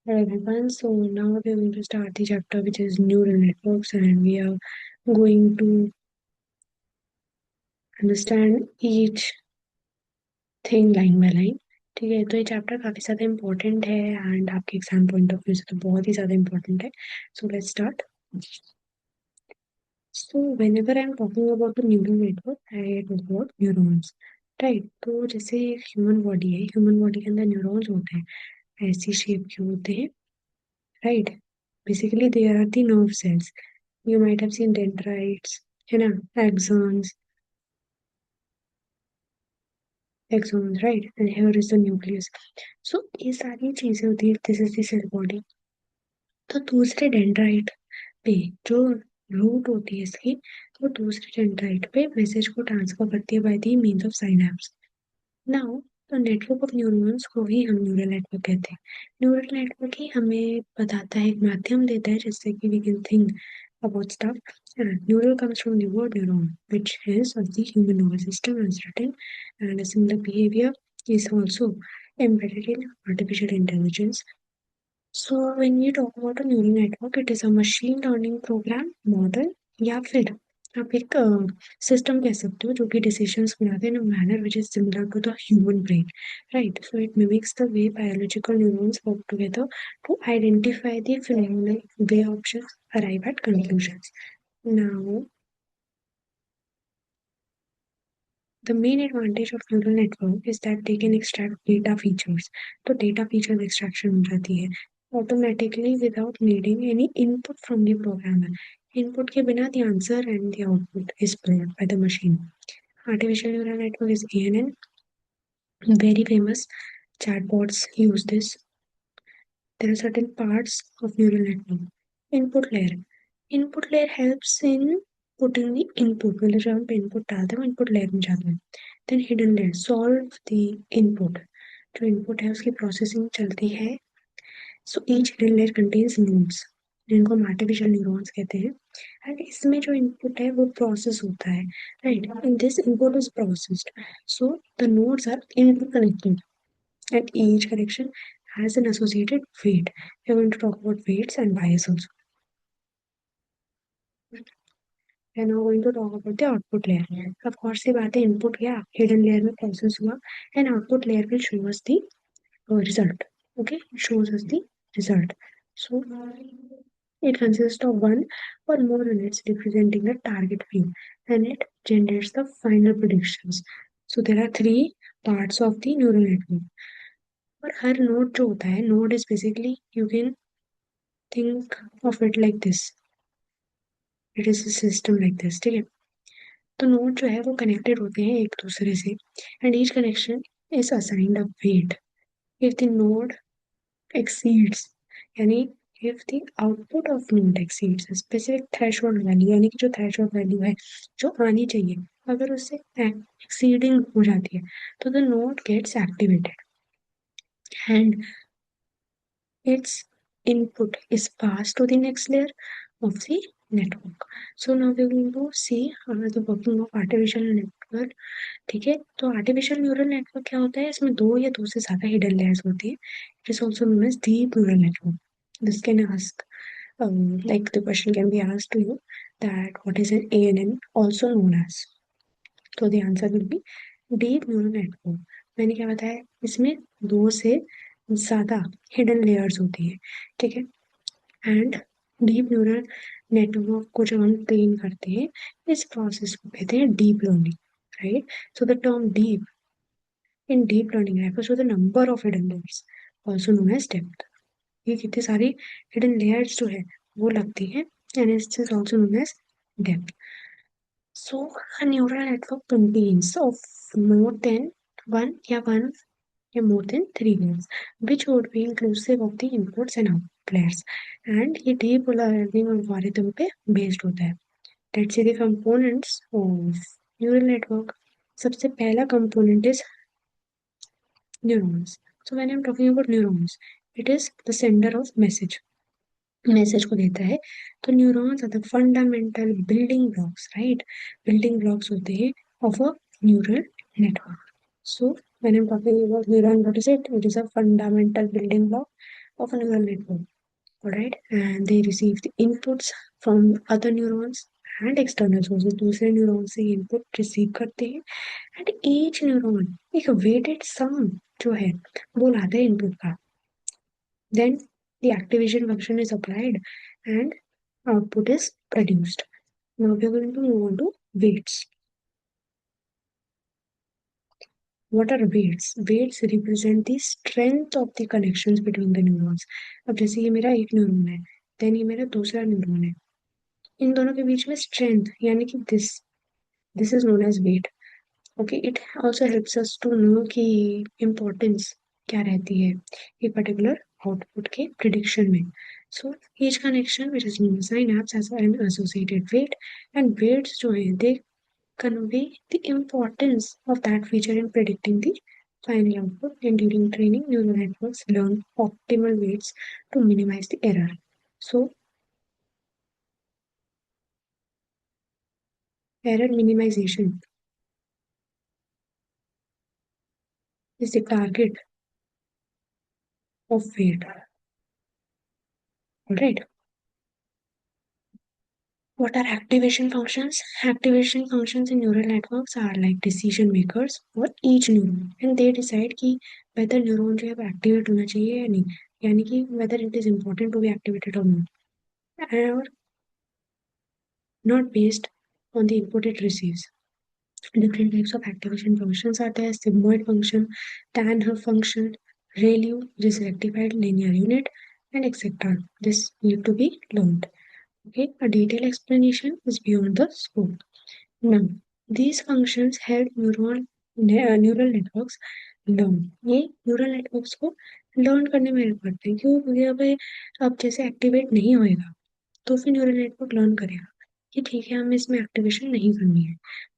Hello everyone, so now we're going to start the chapter which is neural networks, and we are going to understand each thing line by line. ठीक है, तो ये chapter काफ़ी ज़्यादा important है and आपके exam point of view से तो बहुत ही ज़्यादा इम्पोर्टेंट है. So let's start. So whenever I'm talking about the neural network, I talk about neurons, right. तो जैसे ह्यूमन बॉडी है, ह्यूमन बॉडी के अंदर न्यूरॉन्स होते हैं, ऐसी शेप के होते हैं, right. Basically they are the nerve cells. You might have seen dendrites, है ना, axons, axons, right? And here is the nucleus. So ये सारी चीजें होती है. This is the cell body. तो दूसरे डेंड्राइट पे जो रूट होती है इसकी, वो दूसरे डेंड्राइट पे मैसेज को ट्रांसफर करती है by the means of synapse. Now तो नेटवर्क ऑफ न्यूरॉन्स को ही हम न्यूरल नेटवर्क कहते हैं. न्यूरल नेटवर्क ही हमें बताता है, एक माध्यम देता है जिससे कि we can think about stuff. Neural comes from the word neuron, which is of the human nervous system and certain, and a similar behavior is also embedded in artificial intelligence. So when we talk about a neural network, it is a machine learning program model या फिर आप एक system कह सकते हो जो कि decisions बनाते हैं in a manner which is similar to the human brain, right. So it mimics the way biological neurons work together to identify the phenomenal way options arrive at conclusions. Now, the main advantage of neural network is that they can extract data features. तो data features extraction हो जाती है automatically without needing any input from the programmer. Input के बिना the answer and the output is pulled by the machine. Artificial neural network is ANN. Very famous chatbots use this. There are certain parts of neural network. Input layer. Input layer helps in putting the input. मतलब जब हम input डालते हैं, input layer में जाते हैं. Then hidden layer solve the input. जो input है उसकी processing चलती है. So each hidden layer contains nodes, जिनको हम artificial neurons कहते हैं. And इसमें जो input है वो process होता है, right? And this input is processed. So the nodes are interconnected, and each connection has an associated weight. We are going to talk about weights and bias also. We are now going to talk about the output layer. Of course, the बात है input गया, hidden layer में process हुआ, and output layer will show us the result. Okay, it shows us the result. So it consists of one or more units representing the target field, and it generates the final predictions. So there are three parts of the neural network. और हर node जो होता है, node is basically you can think of it like this. It is a system like this, ठीक है. तो node जो है वो कनेक्टेड होते हैं एक दूसरे से, and each connection is assigned a weight. If the node exceeds, यानी if the output of node exceeds a specific threshold value, यानी कि जो threshold value है जो आनी चाहिए, अगर उससे exceeding हो जाती है तो the node gets activated and its input is passed to the next layer of the network. So now we are going to see the working of artificial network. ठीक है, तो artificial neural network क्या होता है, इसमें दो या दो से ज़्यादा hidden layers होती है. It is also known as deep neural network. This can ask like the question can be asked to you that what is an ANN also known as. तो the answer will be deep neural network. मैंने क्या बताया, इसमें दो से ज़्यादा hidden layers होती है, ठीक है. एंड डीप न्यूरल नेटवर्क को जब हम ट्रेन करते हैं, इस प्रोसेस को कहते हैं deep learning, right. So the term deep in deep learning refers to the number of hidden layers also known as depth. ये कितनी सारी हिडन लेयर्स जो है वो लगती है, and it is also known as depth. So a neural network contains of more than one या more than three layers, which would be inclusive of the inputs and output layers. And ये deep learning algorithm पे based होता है. Let's see the components of neural network. सबसे पहला component is neurons. So when I'm talking about neurons, it is the sender of message. Message को देता है. तो neurons are the fundamental building blocks, right. Building blocks होते हैं of a neural network. So when I am talking about neuron, what is it? It is a fundamental building block of a neural network. Alright, and they receive the inputs from other neurons and external sources. दूसरे neuron से input receive करते हैं and each neuron एक weighted sum जो है वो लाता है इनपुट का. Then the activation function is applied and output is produced. Now we are going to move on to weights. What are weights? Weights represent the strength of the connections between the neurons. अब जैसे ये मेरा एक neuron है, then ये मेरा दूसरा neuron है, इन दोनों के बीच में स्ट्रेंथ यानी कि this is known as weight. Okay, it also helps us to know कि इम्पोर्टेंस क्या रहती है एक पर्टिकुलर आउटपुट के प्रिडिक्शन में. So each connection which is synapse has an associated weight, and weights जो है they convey the importance of that feature in predicting the final output. And during training, neural networks learn optimal weights to minimize the error. So error minimization is the target of weight. Alright. What are activation functions? Activation functions in neural networks are like decision makers for each neuron, and they decide कि whether neuron जो है वो activate होना चाहिए या नहीं, यानी कि whether it is important to be activated or not, or not based on the input it receives. Different types of activation functions are there: sigmoid function, Taylor function, ReLU, which is rectified linear unit, and etc. This need to be learned. Okay, a detailed explanation is beyond the scope. Now, these functions help neural networks learn. ये neural networks को learn करने में help करते हैं. क्यों? क्योंकि अब जैसे activate नहीं होएगा तो फिर न्यूरल नेटवर्क लर्न करेगा कि ठीक है हमें इसमें एक्टिवेशन नहीं करनी है.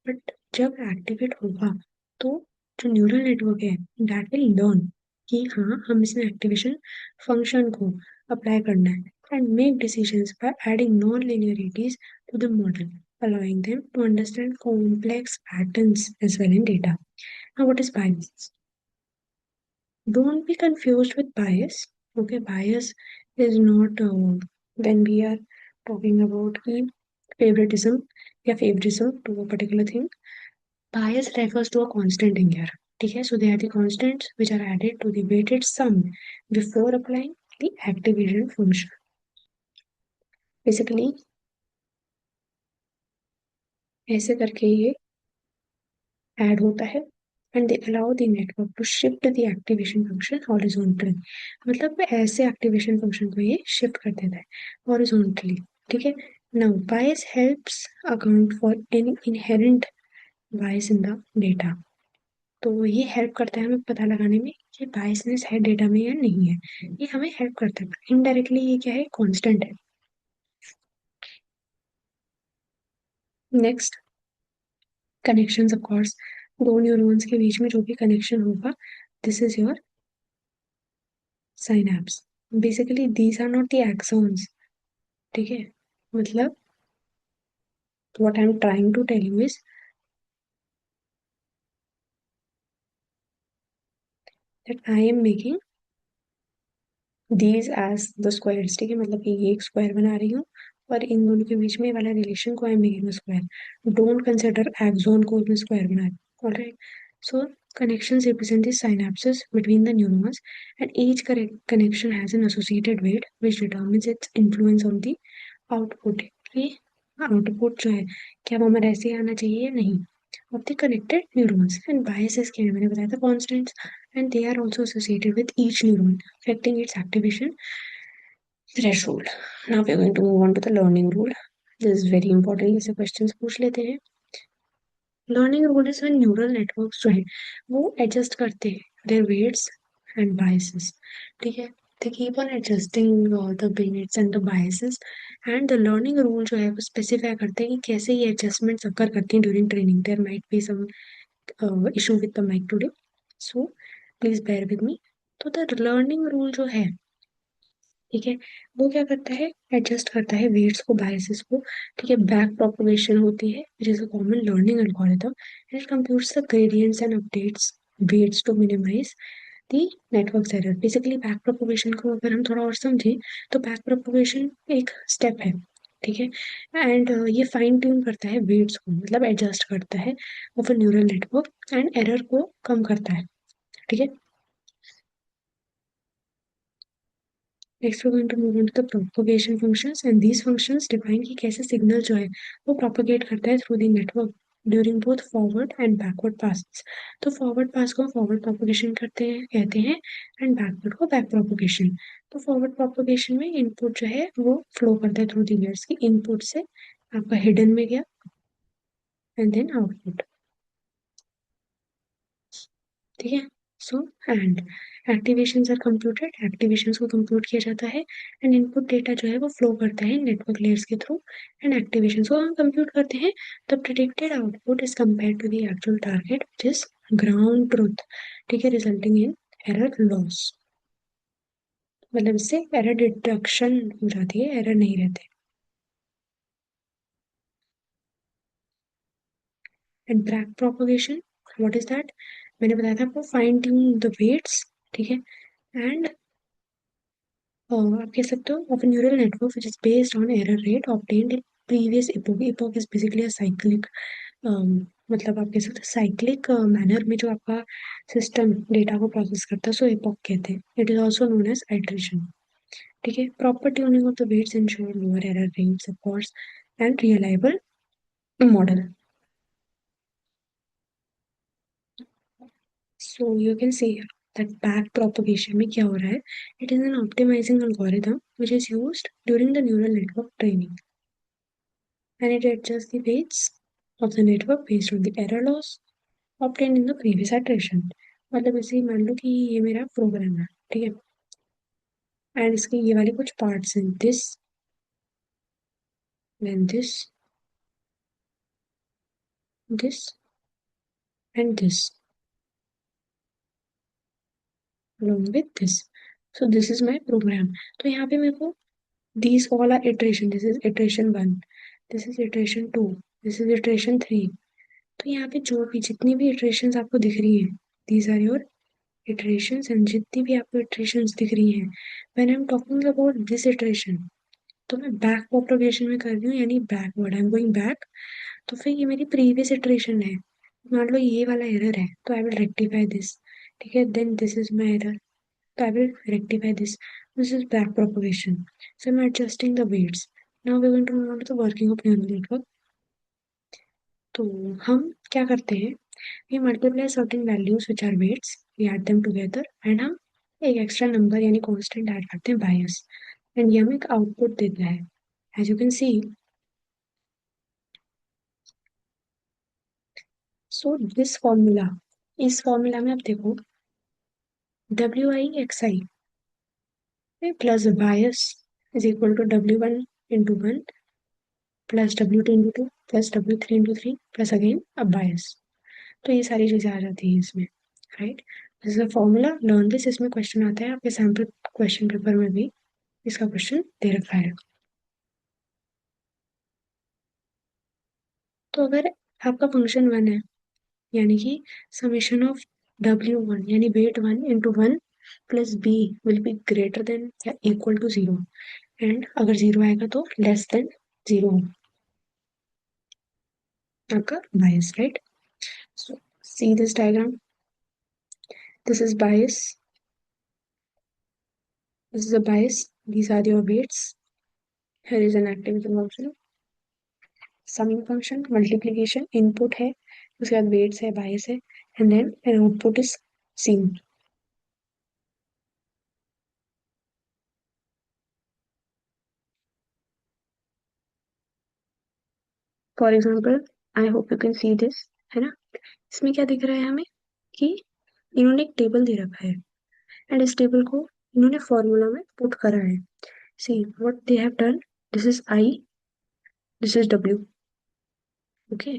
बट जब एक्टिवेट होगा तो जो न्यूरल नेटवर्क है दैट विल लर्न कि हाँ हम इसमें एक्टिवेशन फंक्शन को अप्लाई करना है and make decisions by adding non linearities to the model, allowing them to understand complex patterns as well in data. Now, what is bias? Don't be confused with bias. Okay, bias is not when we are talking about the favoritism या favorism to a particular thing. Bias refers to a constant in here. ठीक है, so they are the constants which are added to the weighted sum before applying the activation function. Basically, ऐसे करके ये add होता है and they allow the network to shift the activation function horizontally. मतलब ऐसे activation function को ये shift कर देता है horizontally. ठीक है. Now bias helps account for any inherent bias in the data. तो ये हेल्प करता है हमें पता लगाने में कि बायसनेस है डेटा में या नहीं है. ये हमें हेल्प करता है इनडायरेक्टली. ये क्या है? कांस्टेंट है. Next, connections. ऑफ कोर्स दो न्यूरॉन्स के बीच में जो भी कनेक्शन होगा this is your synapse. Basically these are not the axons. ठीक है, मतलब what I am trying to tell you is that I am making these as the squares. ठीक है, मतलब कि ये एक स्क्वायर बना रही हूँ और इन दोनों के बीच में वाला रिलेशन को I am making a square. Don't consider axon को मैं स्क्वायर बना रही हूँ. Alright, so connections represent the synapses between the neurons, and each connection has an associated weight which determines its influence on the output. ये output जो है क्या वो हमारा ऐसे आना चाहिए या नहीं of the connected neurons. And biases क्या है? मैंने बताया था constants, and they are also associated with each neuron, affecting its activation threshold. Now we are going to move on to the learning rule. This is very important. जैसे questions पूछ लेते हैं. Learning rule is when neural networks जो है वो adjust करते हैं there weights and biases. ठीक है, they keep on adjusting the weights and the biases, and the learning rule जो है वो स्पेसिफाई करते हैं कि कैसे ये एडजस्टमेंट्स अकर करती हैं during training. There might be some issue with the mic today, so please bear with me. तो द लर्निंग रूल जो है ठीक है वो क्या करता है? एडजस्ट करता है वेट्स को, बायसेस को. ठीक है, बैक प्रोपगेशन होती है which is a common learning algorithm, and it computes the gradients and updates weights to minimise the network error. Basically back propagation को अगर हम थोड़ा और समझें तो बैक प्रोपोगेशन एक स्टेप है, ठीक है, एंड ये फाइन ट्यून करता है वेट्स को, मतलब एडजस्ट करता है of a neural network and error को कम करता है, ठीक है। Next we going to move on to the propagation functions and these functions define कि कैसे सिग्नल जो है वो प्रोपगेट करता है through the network during both forward and backward pass. तो फॉरवर्ड पास को फॉरवर्ड प्रोपगेशन करते हैं कहते हैं, एंड बैकवर्ड को बैक प्रोपगेशन। तो फॉरवर्ड प्रोपगेशन में इनपुट जो है वो फ्लो करता है थ्रू द ईयर्स की, इनपुट से आपका हिडन में गया एंड देन आउटपुट, ठीक है। सो एंड एक्टिवेशंस आर कंप्यूटेड, एक्टिवेशंस को कंप्यूट किया जाता है एंड इनपुट डेटा जो है वो फ्लो करता है नेटवर्क लेयर्स के थ्रू एंड एक्टिवेशंस को हम कंप्यूट करते हैं। The predicted output is compared to the actual target which is ground truth, ठीक है, रिजल्टिंग इन एरर लॉस। मतलब इससे एरर डिडक्शन हो जाती है, एरर नहीं रहते। And back propagation, what is that? मैंने बताया था आपको, फाइन ट्यून द वेट्स, ठीक है, एंड आप कह सकते हो of neural network which is based on error rate obtained in previous epoch. Epoch is basically a cyclic, मतलब आप कह सकते हो साइक्लिक मैनर में जो आपका सिस्टम डेटा को प्रोसेस करता है, सो इपोक कहते हैं। It is also known as iteration, ठीक है। Proper tuning of the weights ensure lower error rates of course and reliable model. So you can see that back propagation में क्या हो रहा है? It is an optimizing algorithm which is used during the neural network training, and it adjusts the weights of the network based on the error loss obtained in the previous iteration। मतलब ऐसे ही मान लो कि ये मेरा programme है, ठीक है, and इसके ये वाले कुछ पार्ट्स हैं, this then this and this along with this। so this is my program। तो यहाँ पे मेरे को these all are iteration, this is iteration 1, this is iteration 2, this is iteration 3। तो यहाँ पे जो भी जितनी भी इटरेशंस आपको दिख रही हैं, these are your iterations, and जितनी भी आपको इटरेशंस दिख रही हैं, when I am talking about this iteration, तो मैं बैक प्रोपगेशन में कर रही हूँ, यानी backward I am going back. तो फिर ये मेरी प्रीवियस इटरेशन है, मान लो ये वाला एरर है तो आई विल रेक्टिफाई दिस, ठीक है, then this is my error, तो I will rectify this, this is back propagation. So I am adjusting the weights. Now we are going to move on to the working of neural network. तो हम क्या करते हैं, we multiply certain values which are weights, we add them together and हम एक extra number यानी constant add करते हैं बायस, एंड ये हमें एक आउटपुट देता है। As you can see, so this formula, इस फॉर्मूला में आप देखो WI plus bias is equal to W1 × 1 plus W2 × 2 plus W3 × 3 plus again अब बायस। तो ये सारी चीजें आ जाती है इसमें, right. This is a formula, learn this. इसमें क्वेश्चन आता है आपके सैम्पल क्वेश्चन पेपर में भी इसका क्वेश्चन दे रखा है। तो अगर आपका फंक्शन 1 है, यानी कि समेशन ऑफ W1 यानी weight 1 × 1 plus B will be greater than या इक्वल टू 0, एंड अगर 0 आएगा तो लेस देन 0 आपका bias, right. So see this diagram, this is bias, this is a bias, these are your weights, here is an activity function, summing function, multiplication, input है, उसके बाद weights है, bias है, and then an output is seen। For example I hope you can see this, है ना। इसमें क्या दिख रहा है हमें कि इन्होंने एक टेबल दे रखा है एंड इस टेबल को इन्होंने फॉर्मूला में पुट करा है। See what they have done, this is I, this is W, okay,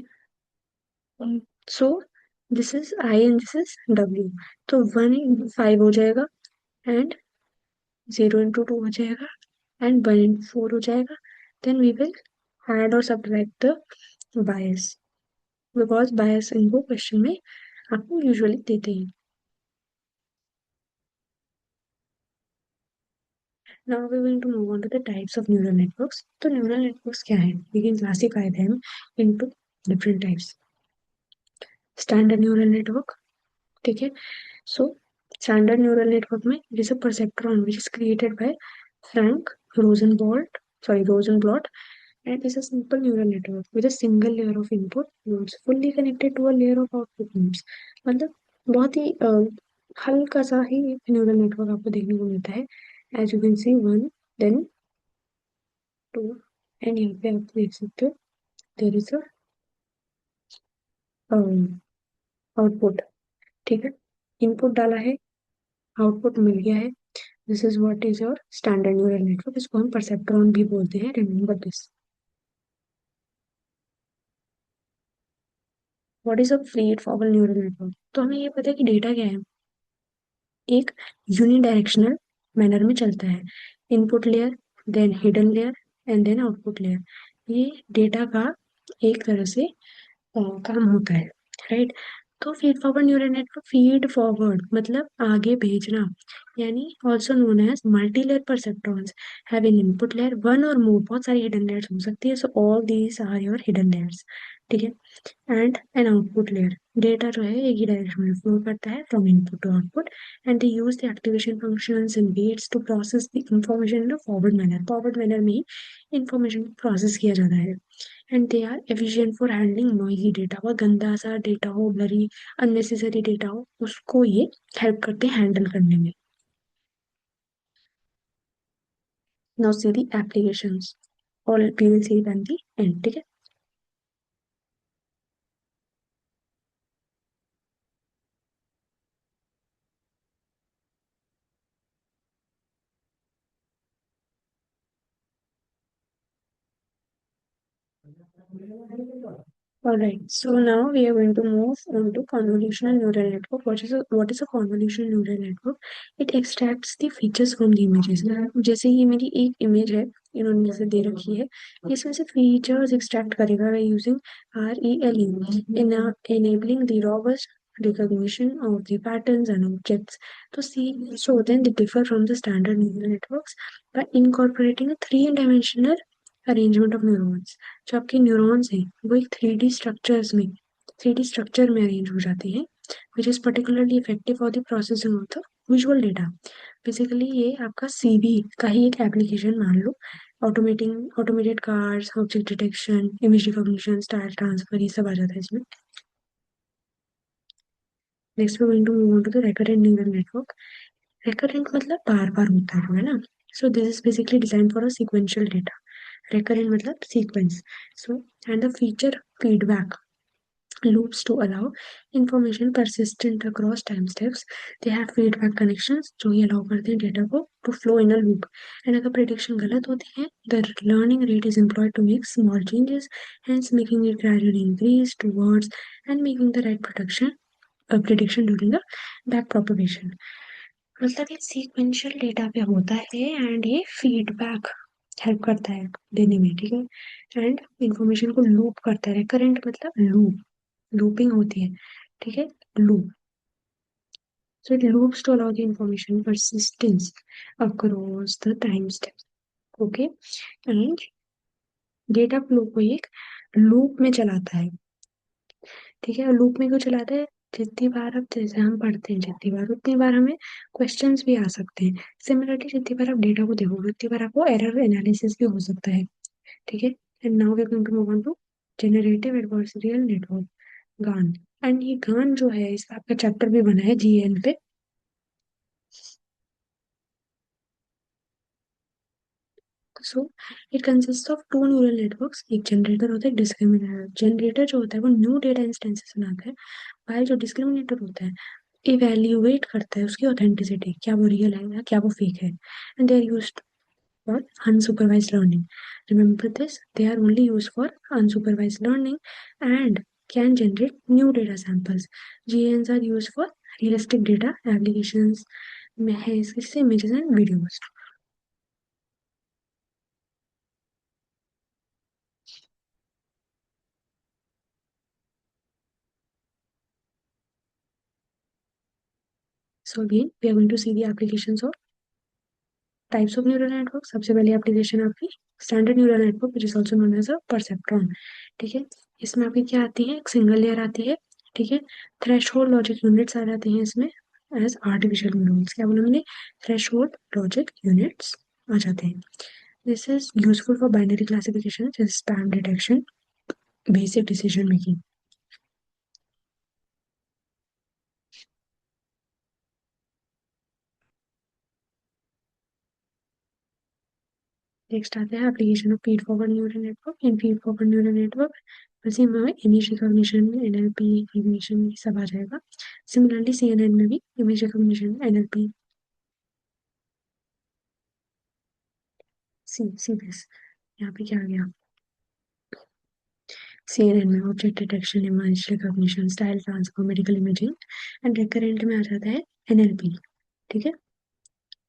so this is I and this is W. तो 1 × 5 हो जाएगा एंड 0 × 2 हो जाएगा एंड 1 × 4 हो जाएगा। देन वी विल ऐड और सब्ट्रैक्ट द बायस, बिकॉज बायस इनको क्वेश्चन में आपको यूजुअली देते हैं। Now we're going to move on to the types of neural networks. तो neural networks क्या है? We can classify them into different types. Standard neural network, ठीक है? So standard neural network में it is a perceptron which is created by Frank Rosenblatt, Rosenblatt, and is a simple neural network with a single layer of input nodes fully connected to a layer of output nodes. मतलब बहुत ही हल्का सा ही neural network आपको देखने को मिलता है. As you can see one, then two, and यहाँ पे आप देख सकते हो देर इज अ आउटपुट. ठीक है, इनपुट डाला है, आउटपुट मिल गया है. This is what is your standard neural network. इसको हम परसेप्ट्रॉन भी बोलते हैं. Remember this. What is a feed forward neural network? तो हमें ये पता है कि डेटा क्या है, एक यूनिडायरेक्शनल मैनर में चलता है. Input layer, then hidden layer, and then output layer. ये डेटा का एक तरह से काम होता है, राइट. तो feed forward neural network, feed forward मतलब आगे भेजना, यानी also known as multi layer perceptrons have an input layer, one और मोर, बहुत सारी हिडन लेयर्स हो सकती है. So all these are your hidden layers. ठीक है, and an output layer. Data जो है एक ही डायरेक्शन में फ्लो करता है from input to output, and they use the activation functions and weights to process the information in forward manner. Forward manner में ही इंफॉर्मेशन प्रोसेस किया जाता है. And they are efficient for handling noisy data. बहुत गंदा सा data हो, blurry, unnecessary data हो, उसको ये हेल्प करते हैं हैंडल करने में. नाउ सी द एप्लीकेशंस, और we will see at the end. ठीक है. Alright, so now we are going to move on to convolutional neural network. What is a convolutional neural network? It extracts the features from the images. जैसे ये मेरी एक image है, इन्होंने जैसे दे रखी है, इसमें से फीचर्स एक्सट्रैक्ट करेगा by using RELE, enabling the robust recognition of the patterns and objects. So then they differ from the standard neural networks by incorporating a three-dimensional arrangement of neurons. जो आपके न्यूरॉन्स हैं वो एक three D structure में arrange हो जाते हैं, which is particularly effective for the processing of the visual data. Basically ये आपका सीबी का ही एक एप्लीकेशन मान लो. Automated cars, object detection, image recognition, style transfer, ये सब आ जाता है इसमें. Next we going to move on to the recurrent neural network. Recurrent मतलब बार बार होता है ना. So this is basically design for a sequential data. Recurrent मतलब sequence. So and the feature feedback loops to allow information persistent across time steps. They have feedback connections जो ये allow करते हैं डेटा को to flow in a loop. And अगर prediction गलत होती है, the learning rate is employed to make small changes, hence making it gradually increase towards and making the right prediction during the back propagation. मतलब ये sequential data पे होता है and ये फीडबैक हेल्प करता है देने में. ठीक है, एंड इंफॉर्मेशन को लूप करता है. रिकरेंट मतलब लूप, लूपिंग होती है. ठीक है, loop. So it loops to allow the information persistence across the time steps. Okay, and data flow को एक लूप में चलाता है. ठीक है, लूप में क्यों चलाता है? जितनी बार आप, जैसे हम पढ़ते हैं जितनी बार, उतनी बार हमें क्वेश्चंस भी आ सकते हैं. सिमिलरली जितनी बार आप डेटा को देखोगे उतनी बार आपको एरर एनालिसिस भी हो सकता है. ठीक है, and now we are going to move on to generative adversarial network, GAN. And ये गान जो है, इसका आपका चैप्टर भी बना है जीएन पे. So it consist of two neural networks. एक जनरेटर होता है, डिस्क्रिमिनेटर. जनरेटर जो होता है वो न्यू डेटा इंस्टेंसेस बनाता है, while जो डिस्क्रिमिनेटर होता है इवेल्युएट करता है उसकी ऑथेंटिसिटी, क्या वो रियल है या क्या वो फेक है. And they are used for unsupervised learning. Remember this, they are only used for unsupervised learning and can generate new data samples. GNs are used for realistic data applications में है इसके images and videos. So again, we are going to see the applications of types of neural network, सबसे पहली application आपकी standard neural network which is also known as a perceptron. ठीक है, इसमें आपकी क्या आती है, एक सिंगल लेयर आती है। ठीक है, थ्रेशोल्ड लॉजिक यूनिट्स आ जाते हैं इसमें एज आर्टिफिशियल न्यूरॉन्स। क्या बोला मैंने, थ्रेशोल्ड लॉजिक यूनिट्स आ जाते हैं। This is useful for binary classification जैसे spam detection, basic decision making. Next आता है application of feed forward neural network. In feed forward neural network इसी में इमेज रिकॉग्निशन, एनएलपी, रिकॉग्निशन ये सब आ जाएगा। सिमिलरली सीएनएन में भी image recognition, NLP, see this. यहाँ पे क्या आ गया, सीएनएन में object detection, image recognition, style transfer, medical imaging. And recurrent में आ जाता है एनएलपी। ठीक है,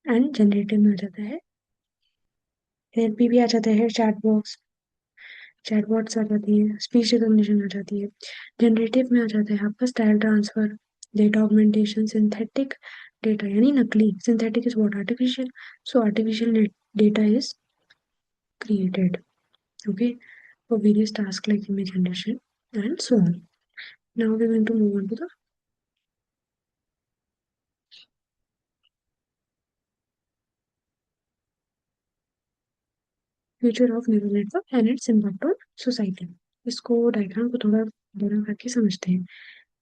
एंड जनरेटिव में आ जाता है, एनएलपी भी आ जाता है चैटबॉट्स आ जाती है, स्पीच रिकॉग्निशन आ जाती है। जनरेटिव में आ जाता है आपका style transfer, data augmentation, synthetic data यानी नकली, synthetic is what, artificial. So artificial data is created, okay, for various tasks like image generation and so on. Now we're going to move on to the future of neural network and its impact on society. इसको diagram को थोड़ा बड़ा करके समझते हैं।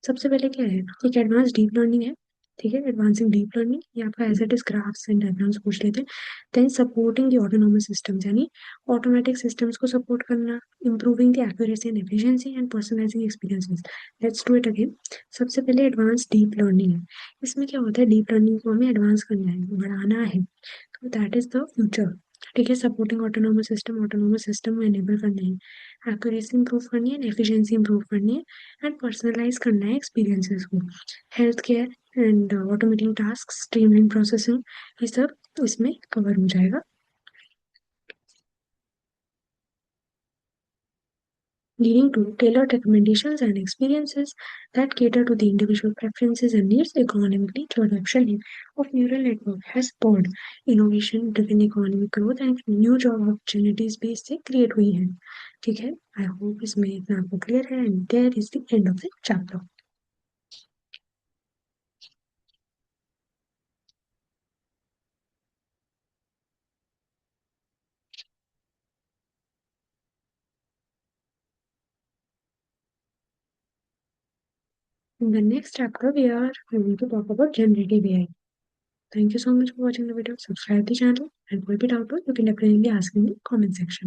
सबसे पहले क्या है, एक एडवांस डीप लर्निंग है। ठीक है, एडवांसिंग डीप लर्निंग, ये आपका as it is graphs and diagrams पूछ लेते हैं। Then supporting the autonomous systems यानी ऑटोमेटिक सिस्टम्स को सपोर्ट करना, improving the accuracy and efficiency and personalising experiences. Let's do it again. सबसे पहले एडवांस डीप लर्निंग है। इसमें क्या होता है, डीप लर्निंग को हमें एडवांस करना है, बढ़ाना है, तो दैट इज द फ्यूचर। ठीक है, सपोर्टिंग ऑटोनोमस सिस्टम में एनेबल करना है, एक्यूरेसी इंप्रूव करनी है, एफिशिएंसी इंप्रूव करनी है, एंड पर्सनलाइज करना है एक्सपीरियंसेस को। Health care and automating task, streamline processing, ये सब इसमें कवर हो जाएगा, leading to tailored recommendations and experiences that cater to the individual preferences and needs economically. The adoption of neural network has spurred innovation-driven economic growth and new job opportunities भी इससे create हुई हैं। ठीक है, I hope इसमें इतना आपको clear है, and there is the end of the chapter. In the next chapter, we are going to talk about generative AI. Thank you so much for watching the video. Subscribe the channel, and कोई भी doubt हो, you can definitely ask in the comment section.